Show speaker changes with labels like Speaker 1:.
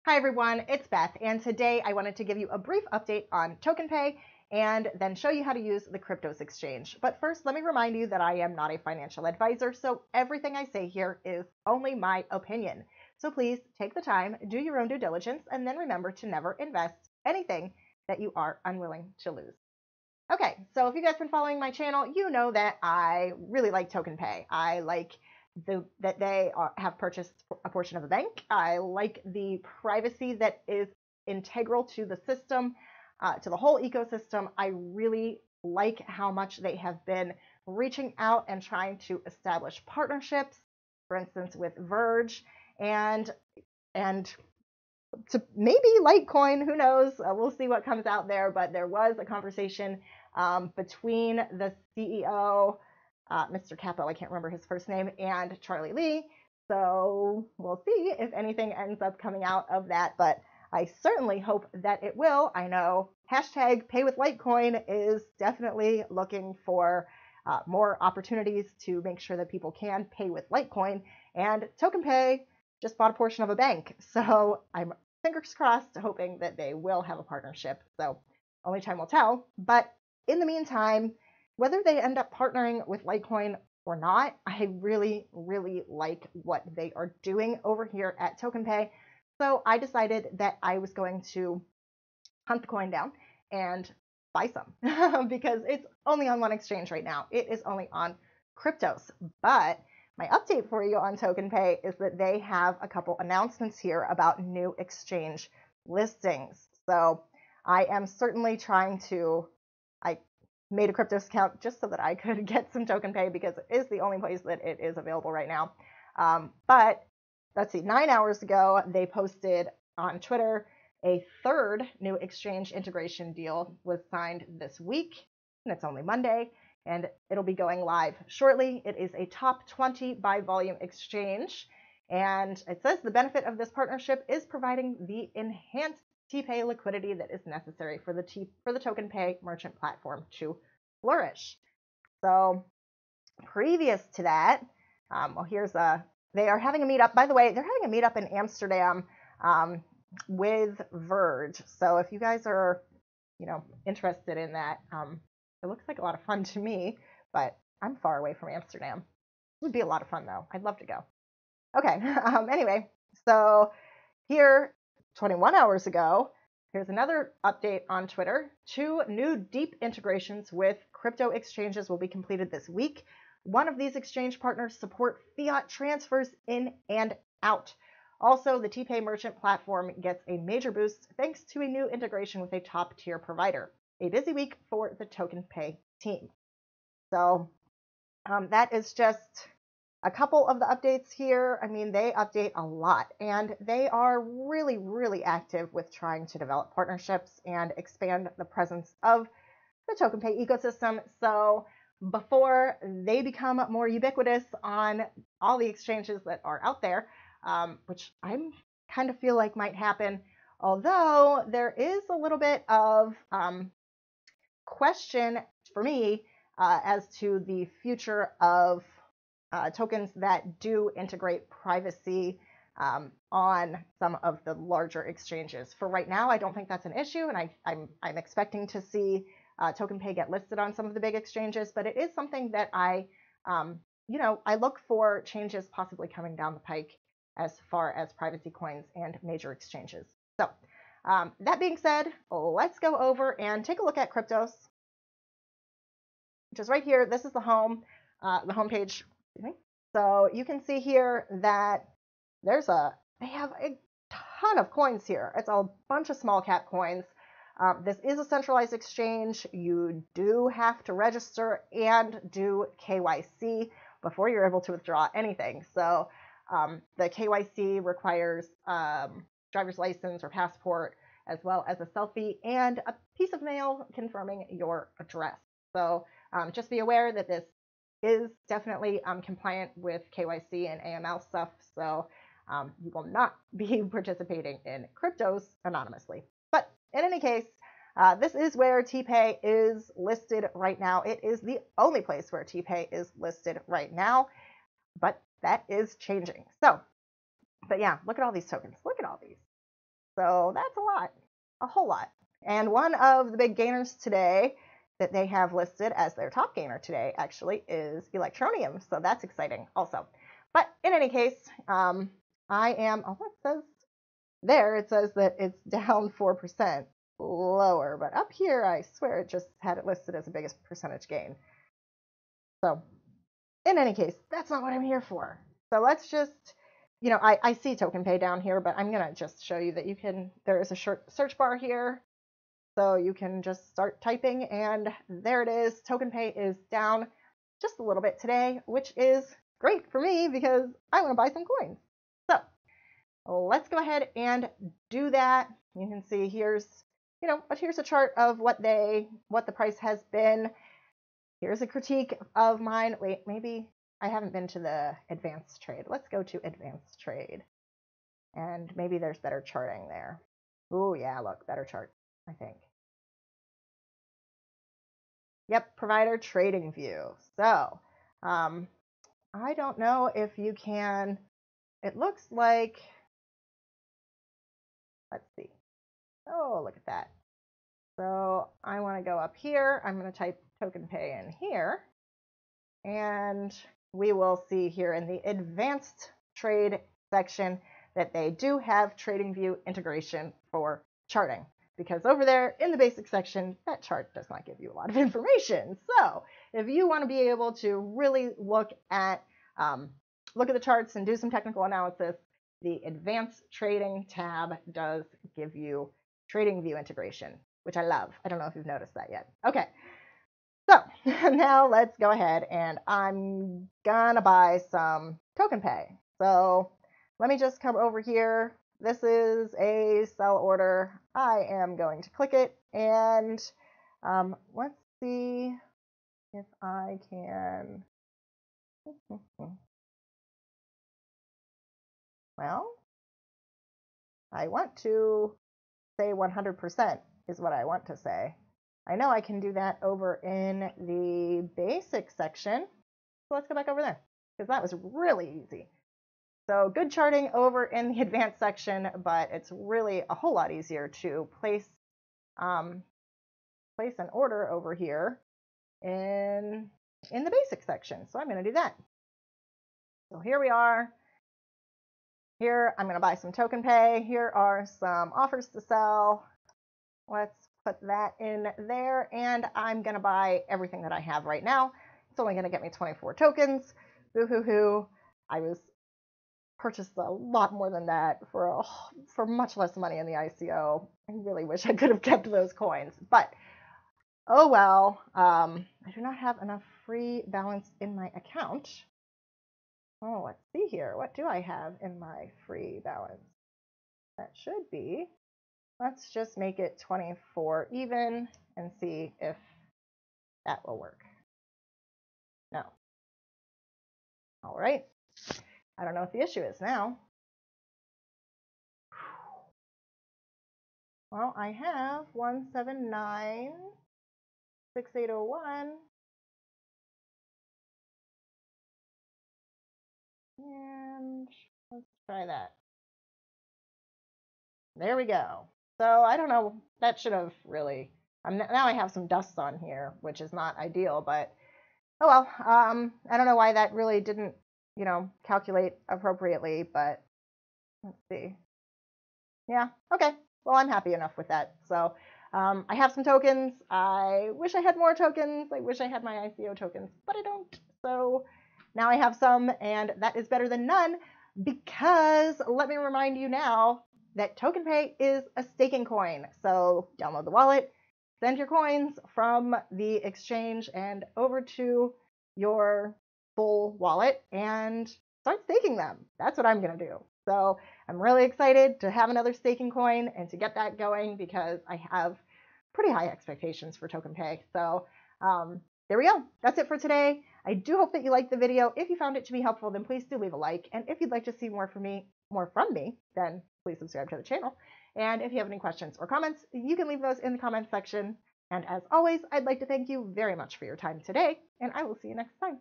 Speaker 1: Hi everyone, it's Beth, and today I wanted to give you a brief update on TokenPay and then show you how to use the Qryptos Exchange. But first, let me remind you that I am not a financial advisor, so everything I say here is only my opinion. So please take the time, do your own due diligence, and then remember to never invest anything that you are unwilling to lose. Okay, so if you guys have been following my channel, you know that I really like TokenPay. I like that they have purchased a portion of a bank. I like the privacy that is integral to the system, to the whole ecosystem. I really like how much they have been reaching out and trying to establish partnerships, for instance, with Verge and to maybe Litecoin, who knows? We'll see what comes out there. But there was a conversation between the CEO, Mr. Capo, I can't remember his first name, and Charlie Lee. So we'll see if anything ends up coming out of that. But I certainly hope that it will. I know hashtag Pay with Litecoin is definitely looking for more opportunities to make sure that people can pay with Litecoin. And TokenPay just bought a portion of a bank. So I'm fingers crossed, hoping that they will have a partnership. So only time will tell. But in the meantime, whether they end up partnering with Litecoin or not, I really, really like what they are doing over here at TokenPay. So I decided that I was going to hunt the coin down and buy some because it's only on one exchange right now. It is only on Qryptos. But my update for you on TokenPay is that they have a couple announcements here about new exchange listings. So I am certainly trying to, I made a Qryptos account just so that I could get some TokenPay because it is the only place that it is available right now. But let's see, 9 hours ago, they posted on Twitter a third new exchange integration deal was signed this week, and it's only Monday, and it'll be going live shortly. It is a top 20 by volume exchange, and it says the benefit of this partnership is providing the enhanced TPAY liquidity that is necessary for the TokenPay merchant platform to flourish. So previous to that, they are having a meetup. By the way, they're having a meetup in Amsterdam with Verge. So if you guys are, interested in that, it looks like a lot of fun to me, but I'm far away from Amsterdam. It would be a lot of fun though. I'd love to go. Okay. Anyway, so here, 21 hours ago, here's another update on Twitter. 2 new deep integrations with crypto exchanges will be completed this week. One of these exchange partners support fiat transfers in and out. Also, the TPAY merchant platform gets a major boost thanks to a new integration with a top-tier provider. A busy week for the TokenPay team. So that is just a couple of the updates here. I mean, they update a lot, and they are really, really active with trying to develop partnerships and expand the presence of the TokenPay ecosystem. So before they become more ubiquitous on all the exchanges that are out there, which I kind of feel like might happen, although there is a little bit of question for me as to the future of tokens that do integrate privacy on some of the larger exchanges. For right now, I don't think that's an issue, and I'm expecting to see TokenPay get listed on some of the big exchanges, but it is something that I look for changes possibly coming down the pike as far as privacy coins and major exchanges. So that being said, let's go over and take a look at Qryptos, which is right here. This is the homepage. So you can see here that they have a ton of coins here. It's a bunch of small cap coins. This is a centralized exchange. You do have to register and do KYC before you're able to withdraw anything. So the KYC requires driver's license or passport, as well as a selfie and a piece of mail confirming your address. So just be aware that this is definitely compliant with KYC and AML stuff. So you will not be participating in Qryptos anonymously. But in any case, this is where TPAY is listed right now. It is the only place where TPAY is listed right now, but that is changing. So, but yeah, look at all these tokens. Look at all these. So that's a lot, a whole lot. And one of the big gainers today that they have listed as their top gainer today actually is Electroneum. So that's exciting also. But in any case, I am, oh, it says there, it says that it's down 4% lower. But up here, I swear it just had it listed as the biggest percentage gain. So in any case, that's not what I'm here for. So let's just, you know, I see TokenPay down here, but I'm going to just show you that you can, there is a search bar here. So you can just start typing, and there it is. TokenPay is down just a little bit today, which is great for me because I want to buy some coins. So let's go ahead and do that. You can see here's, you know, here's a chart of what the price has been. Here's a critique of mine. Wait, maybe I haven't been to the advanced trade. Let's go to advanced trade, and maybe there's better charting there. Oh yeah, look, better chart, I think. Yep, provider trading view. So I don't know if you can, it looks like, let's see. Oh, look at that. So I want to go up here. I'm going to type TokenPay in here, and we will see here in the advanced trade section that they do have trading view integration for charting. Because over there in the basic section, that chart does not give you a lot of information. So if you want to be able to really look at the charts and do some technical analysis, the advanced trading tab does give you trading view integration, which I love. I don't know if you've noticed that yet. Okay, so now let's go ahead, and I'm gonna buy some TokenPay. So let me just come over here. This is a sell order. I am going to click it, and let's see if I can. Well, I want to say 100% is what I want to say. I know I can do that over in the basic section. So let's go back over there, because that was really easy. So good charting over in the advanced section, but it's really a whole lot easier to place an order over here in the basic section. So I'm going to do that. So here we are. Here I'm going to buy some TokenPay. Here are some offers to sell. Let's put that in there, and I'm going to buy everything that I have right now. It's only going to get me 24 tokens. Boo-hoo-hoo. I was purchased a lot more than that for much less money in the ICO. I really wish I could have kept those coins, but oh well. I do not have enough free balance in my account. Oh, let's see here. What do I have in my free balance? That should be, let's just make it 24 even and see if that will work. No. All right. I don't know what the issue is now. Well, I have 1796801. And let's try that. There we go. So I don't know, that should have really, now I have some dust on here, which is not ideal, but oh well. I don't know why that really didn't, you know, calculate appropriately, but let's see. Yeah, okay. Well, I'm happy enough with that. So I have some tokens. I wish I had more tokens. I wish I had my ICO tokens, but I don't. So now I have some, and that is better than none, because let me remind you now that TokenPay is a staking coin. So download the wallet, send your coins from the exchange and over to your full wallet and start staking them. That's what I'm going to do. So I'm really excited to have another staking coin and to get that going, because I have pretty high expectations for TokenPay. So there we go. That's it for today. I do hope that you liked the video. If you found it to be helpful, then please do leave a like. And if you'd like to see more from me, then please subscribe to the channel. And if you have any questions or comments, you can leave those in the comments section. And as always, I'd like to thank you very much for your time today, and I will see you next time.